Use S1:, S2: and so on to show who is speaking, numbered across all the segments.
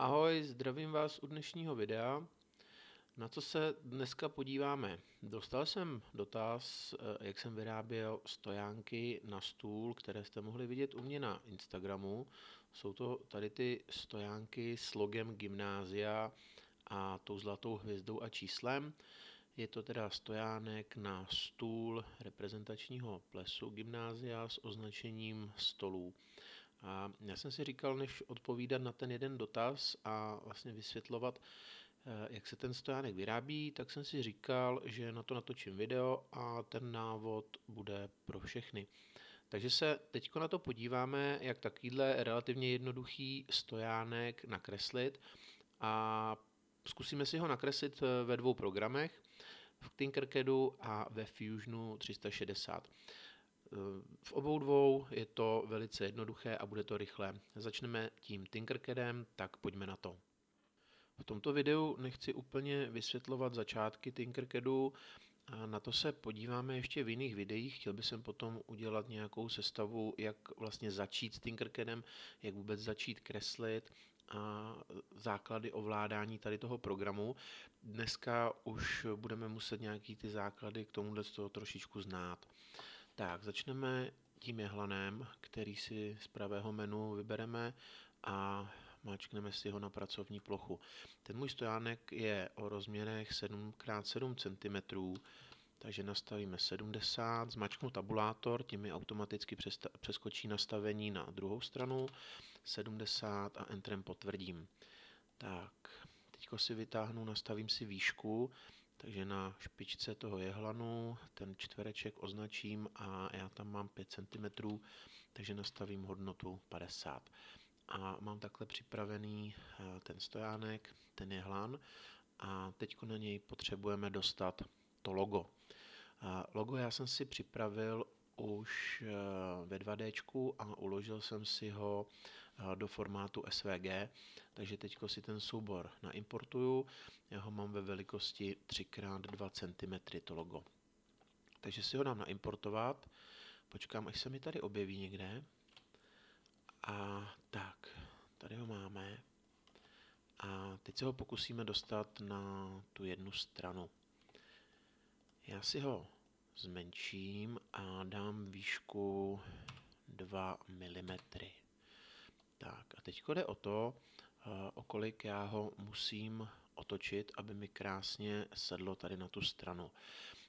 S1: Ahoj, zdravím vás u dnešního videa. Na co se dneska podíváme? Dostal jsem dotaz, jak jsem vyráběl stojánky na stůl, které jste mohli vidět u mě na Instagramu. Jsou to tady ty stojánky s logem gymnázia a tou zlatou hvězdou a číslem. Je to teda stojánek na stůl reprezentačního plesu gymnázia s označením stolů. A já jsem si říkal, než odpovídat na ten jeden dotaz a vlastně vysvětlovat, jak se ten stojánek vyrábí, tak jsem si říkal, že na to natočím video a ten návod bude pro všechny. Takže se teď na to podíváme, jak takovýhle relativně jednoduchý stojánek nakreslit a zkusíme si ho nakreslit ve dvou programech, v Tinkercadu a ve Fusionu 360. V obou dvou je to velice jednoduché a bude to rychlé. Začneme tím Tinkercadem, tak pojďme na to. V tomto videu nechci úplně vysvětlovat začátky Tinkercadu, na to se podíváme ještě v jiných videích. Chtěl bych potom udělat nějakou sestavu, jak vlastně začít s Tinkercadem, jak vůbec začít kreslit a základy ovládání tady toho programu. Dneska už budeme muset nějaký ty základy k tomuhle z toho trošičku znát. Tak, začneme tím jehlanem, který si z pravého menu vybereme a máčkneme si ho na pracovní plochu. Ten můj stojánek je o rozměrech 7x7 cm, takže nastavíme 70, zmačknu tabulátor, tím mi automaticky přeskočí nastavení na druhou stranu, 70 a Entrem potvrdím. Tak, teďko si vytáhnu, nastavím si výšku, takže na špičce toho jehlanu ten čtvereček označím a já tam mám 5 cm, takže nastavím hodnotu 50. A mám takhle připravený ten stojánek, ten jehlan a teď na něj potřebujeme dostat to logo. Logo já jsem si připravil už ve 2D a uložil jsem si ho do formátu SVG, takže teď si ten soubor naimportuju, já ho mám ve velikosti 3x2 cm to logo. Takže si ho dám naimportovat, počkám, až se mi tady objeví někde. A tak, tady ho máme a teď se ho pokusíme dostat na tu jednu stranu. Já si ho zmenším a dám výšku 2 mm. Tak a teď jde o to, o kolik já ho musím otočit, aby mi krásně sedlo tady na tu stranu.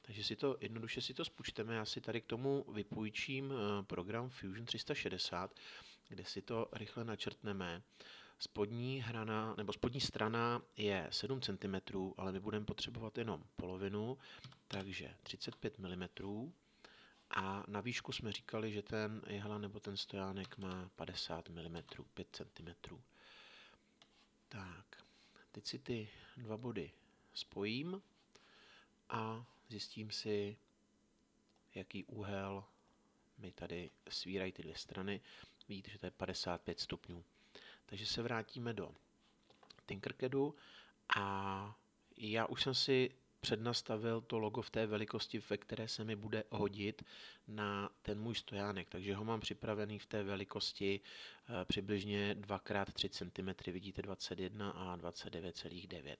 S1: Takže jednoduše si to spočteme, já si tady k tomu vypůjčím program Fusion 360, kde si to rychle načrtneme. Spodní strana je 7 cm, ale my budeme potřebovat jenom polovinu, takže 35 mm. A na výšku jsme říkali, že ten jehlan nebo ten stojánek má 50 mm, 5 cm. Tak, teď si ty dva body spojím a zjistím si, jaký úhel mi tady svírají ty dvě strany. Vidíte, že to je 55 stupňů. Takže se vrátíme do Tinkercadu a já už jsem si přednastavil to logo v té velikosti, ve které se mi bude hodit na ten můj stojánek. Takže ho mám připravený v té velikosti přibližně 2x3 cm, vidíte 21 a 29,9.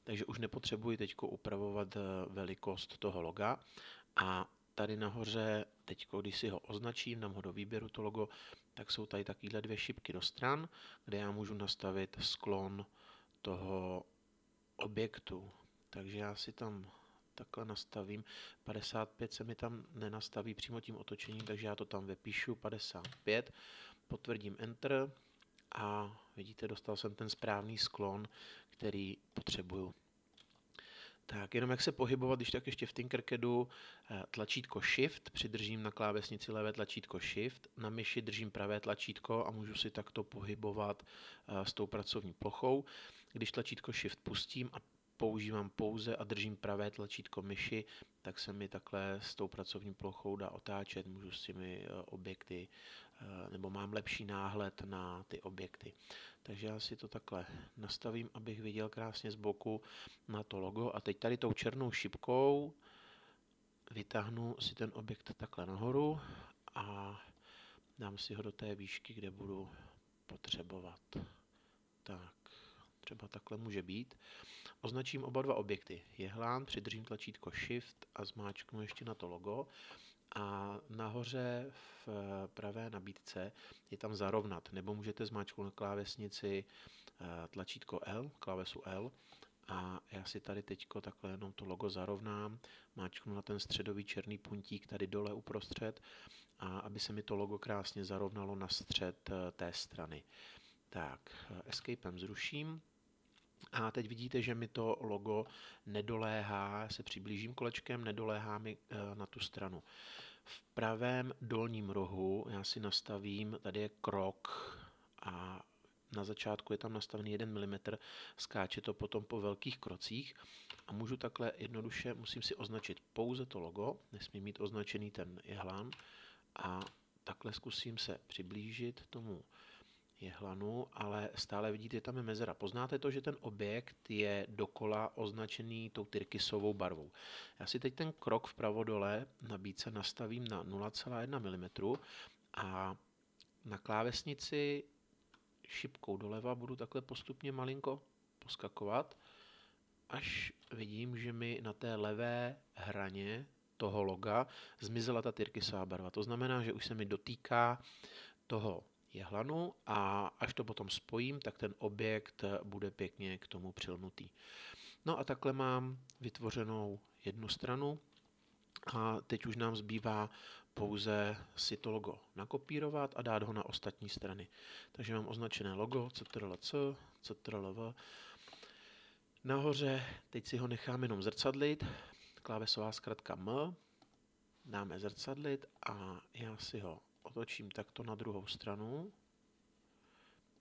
S1: Takže už nepotřebuji teď upravovat velikost toho loga a tady nahoře, teď když si ho označím, dám ho do výběru to logo, tak jsou tady takovéhle dvě šipky do stran, kde já můžu nastavit sklon toho objektu. Takže já si tam takhle nastavím. 55 se mi tam nenastaví přímo tím otočením, takže já to tam vypíšu 55, potvrdím Enter a vidíte, dostal jsem ten správný sklon, který potřebuju. Tak, jenom jak se pohybovat, když tak ještě v Tinkercadu tlačítko Shift, přidržím na klávesnici levé tlačítko Shift, na myši držím pravé tlačítko a můžu si takto pohybovat s tou pracovní plochou. Když tlačítko Shift pustím a používám pouze a držím pravé tlačítko myši, tak se mi takhle s tou pracovní plochou dá otáčet, můžu s těmi objekty, nebo mám lepší náhled na ty objekty. Takže já si to takhle nastavím, abych viděl krásně z boku na to logo a teď tady tou černou šipkou vytáhnu si ten objekt takhle nahoru a dám si ho do té výšky, kde budu potřebovat. Tak, třeba takhle může být. Označím oba dva objekty. Jehlán, přidržím tlačítko Shift a zmáčknu ještě na to logo. A nahoře v pravé nabídce je tam zarovnat, nebo můžete zmáčknout na klávesnici tlačítko L, klávesu L. A já si tady teďko takhle jenom to logo zarovnám, máčknu na ten středový černý puntík tady dole uprostřed, a aby se mi to logo krásně zarovnalo na střed té strany. Tak, Escapem zruším. A teď vidíte, že mi to logo nedoléhá, já se přiblížím kolečkem, nedoléhá mi na tu stranu. V pravém dolním rohu já si nastavím, tady je krok a na začátku je tam nastavený 1 mm, skáče to potom po velkých krocích a můžu takhle jednoduše, musím si označit pouze to logo, nesmím mít označený ten jehlán a takhle zkusím se přiblížit tomu jehlanu, ale stále vidíte, tam je mezera. Poznáte to, že ten objekt je dokola označený tou tyrkysovou barvou. Já si teď ten krok vpravo dole nabídce nastavím na 0,1 mm a na klávesnici šipkou doleva budu takhle postupně malinko poskakovat, až vidím, že mi na té levé hraně toho loga zmizela ta tyrkysová barva. To znamená, že už se mi dotýká toho jehlanu a až to potom spojím, tak ten objekt bude pěkně k tomu přilnutý. No a takhle mám vytvořenou jednu stranu a teď už nám zbývá pouze si to logo nakopírovat a dát ho na ostatní strany. Takže mám označené logo CTRL-C, CTRL-V. Nahoře teď si ho nechám jenom zrcadlit, klávesová zkratka M, dáme zrcadlit a já si ho otočím takto na druhou stranu.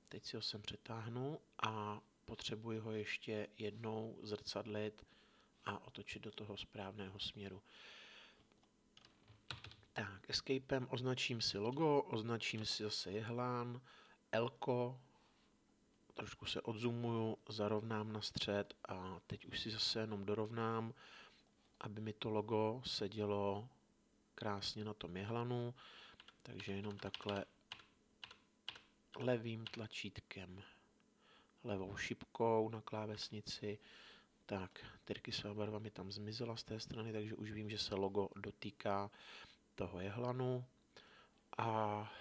S1: Teď si ho sem přetáhnu a potřebuji ho ještě jednou zrcadlit a otočit do toho správného směru. Tak, Escapem označím si logo, označím si zase jehlán, L-ko, trošku se odzoomuju, zarovnám na střed a teď už si zase jenom dorovnám, aby mi to logo sedělo krásně na tom jehlanu. Takže jenom takhle levým tlačítkem, levou šipkou na klávesnici. Tak, tyrkysová barva mi tam zmizela z té strany, takže už vím, že se logo dotýká toho jehlanu. A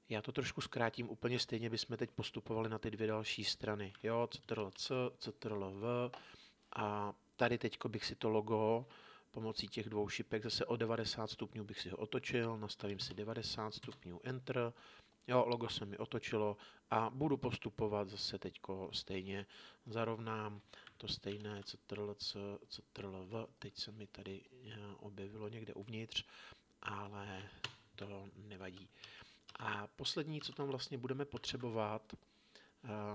S1: já to trošku zkrátím, úplně stejně bychom teď postupovali na ty dvě další strany. Jo, CTRL-C, CTRL-V a tady teďko bych si to logo pomocí těch dvou šipek zase o 90 stupňů bych si ho otočil, nastavím si 90 stupňů, Enter, jo, logo se mi otočilo a budu postupovat zase teďko stejně, zarovnám to stejné CTRL-C, CTRL-V, teď se mi tady objevilo někde uvnitř, ale to nevadí. A poslední, co tam vlastně budeme potřebovat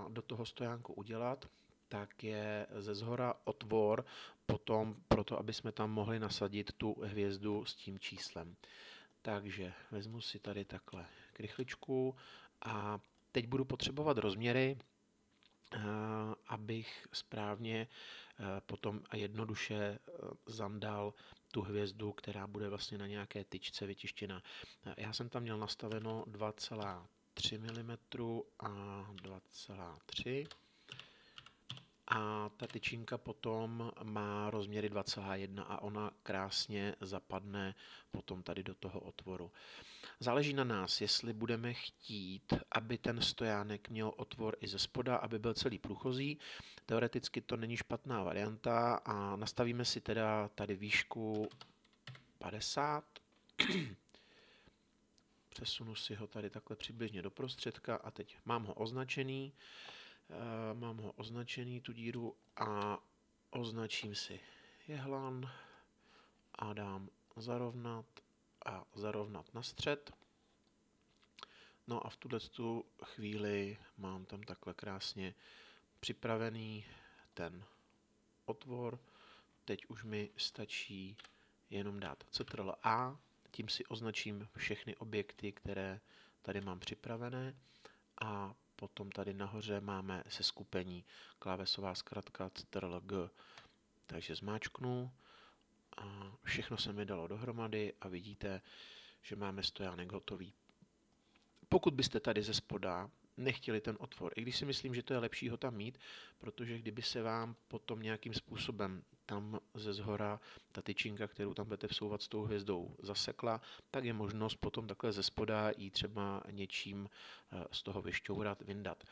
S1: do toho stojánku udělat, tak je ze zhora otvor potom proto, aby jsme tam mohli nasadit tu hvězdu s tím číslem. Takže vezmu si tady takhle krychličku a teď budu potřebovat rozměry, abych správně potom a jednoduše zandal tu hvězdu, která bude vlastně na nějaké tyčce vytištěna. Já jsem tam měl nastaveno 2,3 mm a 2,3 a ta tyčinka potom má rozměry 2,1 a ona krásně zapadne potom tady do toho otvoru. Záleží na nás, jestli budeme chtít, aby ten stojánek měl otvor i ze spoda, aby byl celý průchozí. Teoreticky to není špatná varianta a nastavíme si teda tady výšku 50. Přesunu si ho tady takhle přibližně do prostředka a teď mám ho označený. Tu díru a označím si jehlan a dám zarovnat a zarovnat na střed. No a v tuto chvíli mám tam takhle krásně připravený ten otvor. Teď už mi stačí jenom dát CTRL-A, tím si označím všechny objekty, které tady mám připravené a potom tady nahoře máme seskupení, klávesová zkratka CTRL-G. Takže zmáčknu a všechno se mi dalo dohromady a vidíte, že máme stojánek hotový. Pokud byste tady ze spoda nechtěli ten otvor. I když si myslím, že to je lepší ho tam mít, protože kdyby se vám potom nějakým způsobem tam ze zhora ta tyčinka, kterou tam budete vsouvat s tou hvězdou, zasekla, tak je možnost potom takhle ze spoda ji třeba něčím z toho vyšťourat, vyndat.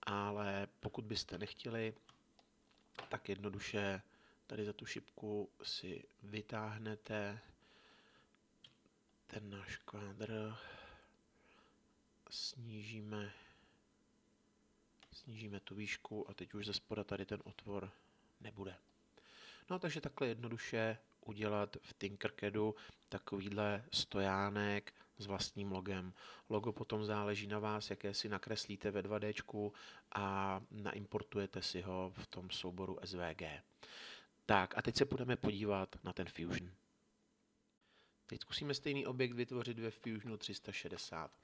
S1: Ale pokud byste nechtěli, tak jednoduše tady za tu šipku si vytáhnete ten náš kvádr, snížíme tu výšku a teď už ze spoda tady ten otvor nebude. No takže takhle jednoduše udělat v Tinkercadu takovýhle stojánek s vlastním logem. Logo potom záleží na vás, jaké si nakreslíte ve 2D a naimportujete si ho v tom souboru SVG. Tak a teď se budeme podívat na ten Fusion. Teď zkusíme stejný objekt vytvořit ve Fusionu 360.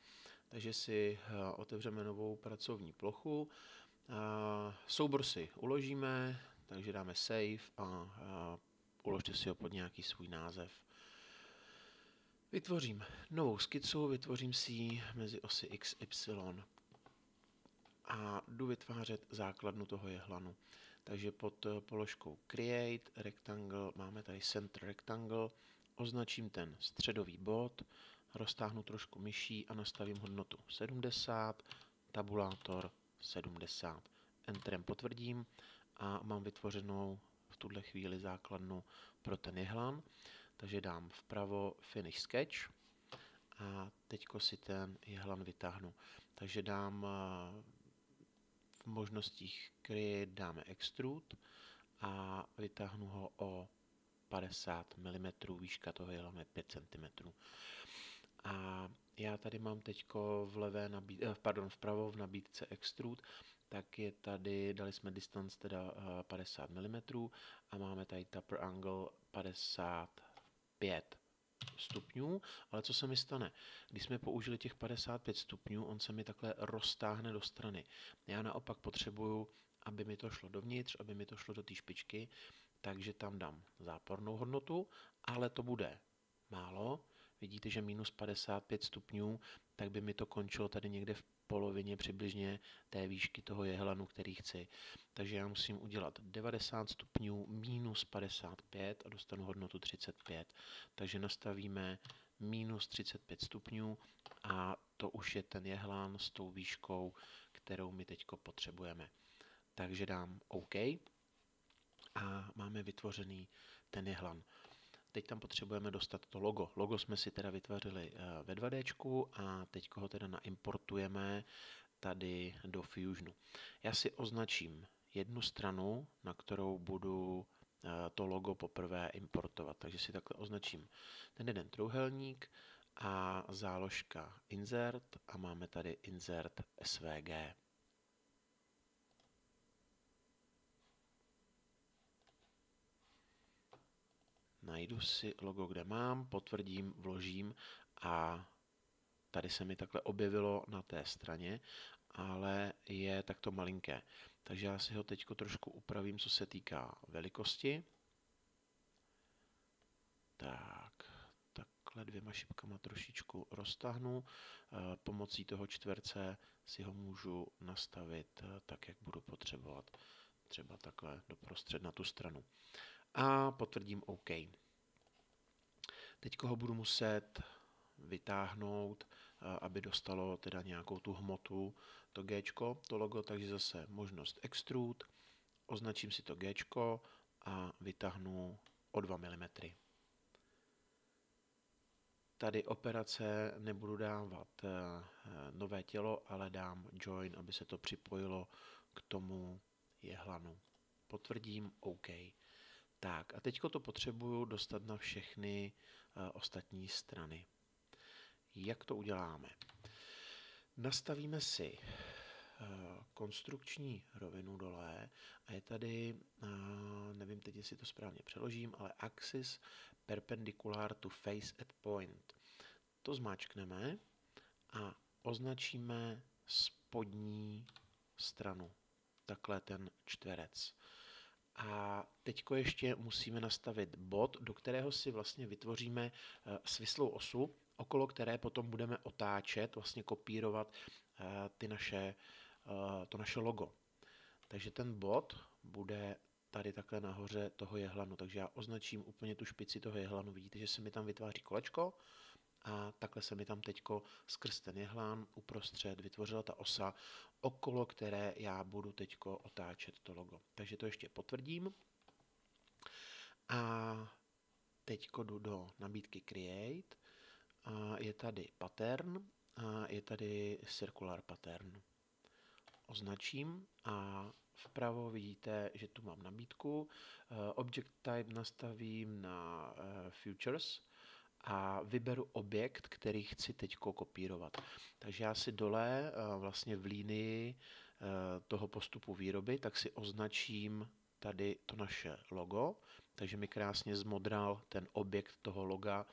S1: Takže si otevřeme novou pracovní plochu. Soubor si uložíme, takže dáme save a uložte si ho pod nějaký svůj název. Vytvořím novou skicu, vytvořím si ji mezi osy X, Y a jdu vytvářet základnu toho jehlanu. Takže pod položkou Create, Rectangle, máme tady Center Rectangle, označím ten středový bod, roztáhnu trošku myší a nastavím hodnotu 70, tabulátor 70. Enterem potvrdím a mám vytvořenou v tuhle chvíli základnu pro ten jehlan. Takže dám vpravo Finish Sketch a teďko si ten jehlan vytáhnu. Takže dám v možnostích Create dáme Extrude a vytáhnu ho o 50 mm, výška toho jehlanu je 5 cm. A já tady mám teďko vpravo v nabídce Extrude, tak je tady, dali jsme distance teda 50 mm a máme tady taper angle 55 stupňů, ale co se mi stane? Když jsme použili těch 55 stupňů, on se mi takhle roztáhne do strany. Já naopak potřebuju, aby mi to šlo dovnitř, aby mi to šlo do té špičky, takže tam dám zápornou hodnotu, ale to bude málo. Vidíte, že minus 55 stupňů, tak by mi to končilo tady někde v polovině přibližně té výšky toho jehlanu, který chci. Takže já musím udělat 90 stupňů minus 55 a dostanu hodnotu 35. Takže nastavíme minus 35 stupňů a to už je ten jehlan s tou výškou, kterou my teď potřebujeme. Takže dám OK a máme vytvořený ten jehlan. Teď tam potřebujeme dostat to logo. Logo jsme si teda vytvořili ve 2D a teď ho teda naimportujeme tady do Fusionu. Já si označím jednu stranu, na kterou budu to logo poprvé importovat. Takže si takhle označím ten jeden trojúhelník a záložka Insert a máme tady Insert SVG. Najdu si logo, kde mám, potvrdím, vložím a tady se mi takhle objevilo na té straně, ale je takto malinké. Takže já si ho teď trošku upravím, co se týká velikosti. Takhle dvěma šipkama trošičku roztáhnu. Pomocí toho čtverce si ho můžu nastavit tak, jak budu potřebovat. Třeba takhle doprostřed na tu stranu. A potvrdím OK. Teď ho budu muset vytáhnout, aby dostalo teda nějakou tu hmotu, to Gčko, to logo, takže zase možnost Extrude, označím si to Gčko a vytáhnu o 2 mm. Tady operace nebudu dávat nové tělo, ale dám Join, aby se to připojilo k tomu jehlanu. Potvrdím OK. Tak a teďko to potřebuju dostat na všechny ostatní strany. Jak to uděláme? Nastavíme si konstrukční rovinu dole a je tady, nevím teď, jestli to správně přeložím, ale axis perpendicular to face at point. To zmáčkneme a označíme spodní stranu, takhle ten čtverec. A teďko ještě musíme nastavit bod, do kterého si vlastně vytvoříme svislou osu, okolo které potom budeme otáčet, vlastně kopírovat to naše logo. Takže ten bod bude tady takhle nahoře toho jehlanu. Takže já označím úplně tu špici toho jehlanu. Vidíte, že se mi tam vytváří kolečko a takhle se mi tam teďko skrz ten jehlan uprostřed vytvořila ta osa, okolo které já budu teďko otáčet to logo. Takže to ještě potvrdím. A teďko jdu do nabídky Create. A je tady pattern a je tady circular pattern. Označím a vpravo vidíte, že tu mám nabídku. Object type nastavím na futures a vyberu objekt, který chci teď kopírovat. Takže já si dole vlastně v línii toho postupu výroby, tak si označím tady to naše logo, takže mi krásně zmodral ten objekt toho loga,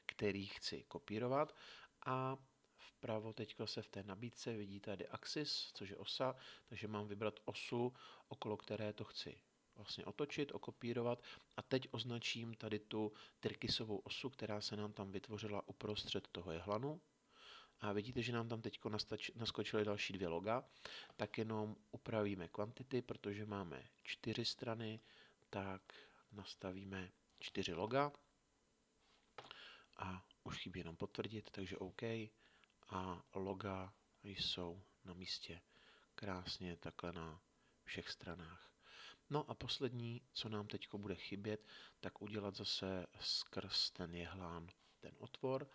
S1: který chci kopírovat. A vpravo teďko se v té nabídce vidí tady axis, což je osa, takže mám vybrat osu, okolo které to chci vlastně otočit, okopírovat a teď označím tady tu tyrkysovou osu, která se nám tam vytvořila uprostřed toho jehlanu. A vidíte, že nám tam teď naskočily další dvě loga, tak jenom upravíme kvantity, protože máme 4 strany, tak nastavíme 4 loga a už chybí jenom potvrdit, takže OK a loga jsou na místě krásně takhle na všech stranách. No a poslední, co nám teď bude chybět, tak udělat zase skrz ten jehlán ten otvor.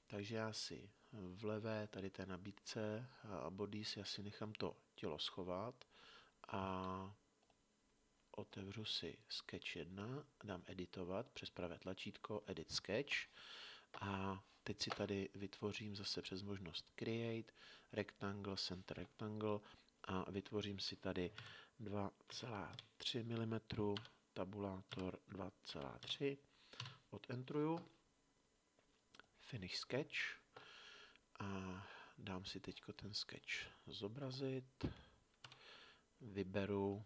S1: Takže já si v levé tady té nabídce bodies, já si nechám to tělo schovat a otevřu si Sketch 1, dám editovat přes pravé tlačítko Edit Sketch a teď si tady vytvořím zase přes možnost Create, Rectangle, Center Rectangle a vytvořím si tady 2,3 mm, tabulátor 2,3, odentruju, Finish Sketch a dám si teď ten sketch zobrazit, vyberu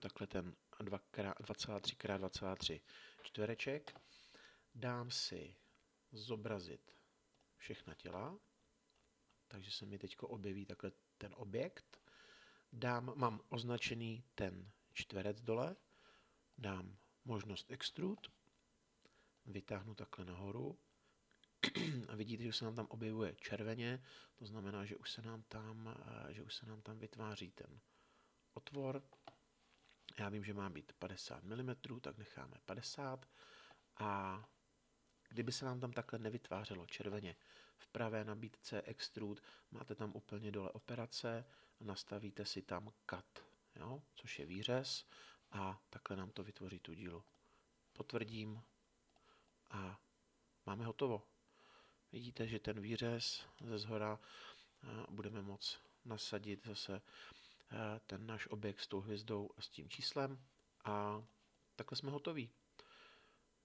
S1: takhle ten 2,3x2,3 čtvereček, dám si zobrazit všechna těla, takže se mi teď objeví takhle ten objekt, mám označený ten čtverec dole, dám možnost Extrude, vytáhnu takhle nahoru a vidíte, že se nám tam objevuje červeně, to znamená, že už se nám tam vytváří ten otvor. Já vím, že má být 50 mm, tak necháme 50 a kdyby se nám tam takhle nevytvářelo červeně v pravé nabídce Extrude, máte tam úplně dole operace a nastavíte si tam Cut, jo? Což je výřez a takhle nám to vytvoří tu dílu. Potvrdím a máme hotovo. Vidíte, že ten výřez ze zhora budeme moct nasadit zase ten náš objekt s tou hvězdou a s tím číslem a takhle jsme hotoví.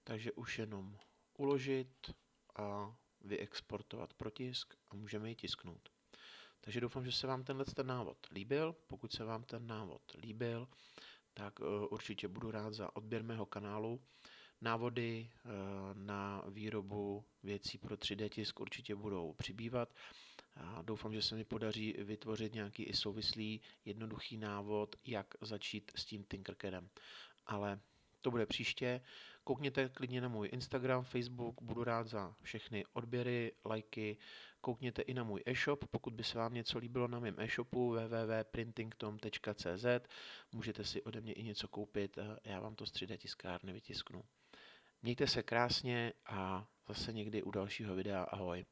S1: Takže už jenom uložit a vyexportovat pro tisk a můžeme ji tisknout. Takže doufám, že se vám ten návod líbil. Pokud se vám ten návod líbil, tak určitě budu rád za odběr mého kanálu. Návody na výrobu věcí pro 3D tisk určitě budou přibývat. A doufám, že se mi podaří vytvořit nějaký i souvislý, jednoduchý návod, jak začít s tím Tinkercadem. Ale to bude příště. Koukněte klidně na můj Instagram, Facebook, budu rád za všechny odběry, lajky. Koukněte i na můj e-shop, pokud by se vám něco líbilo na mém e-shopu www.printingtom.cz. Můžete si ode mě i něco koupit, já vám to z 3D tiskárny vytisknu. Mějte se krásně a zase někdy u dalšího videa. Ahoj.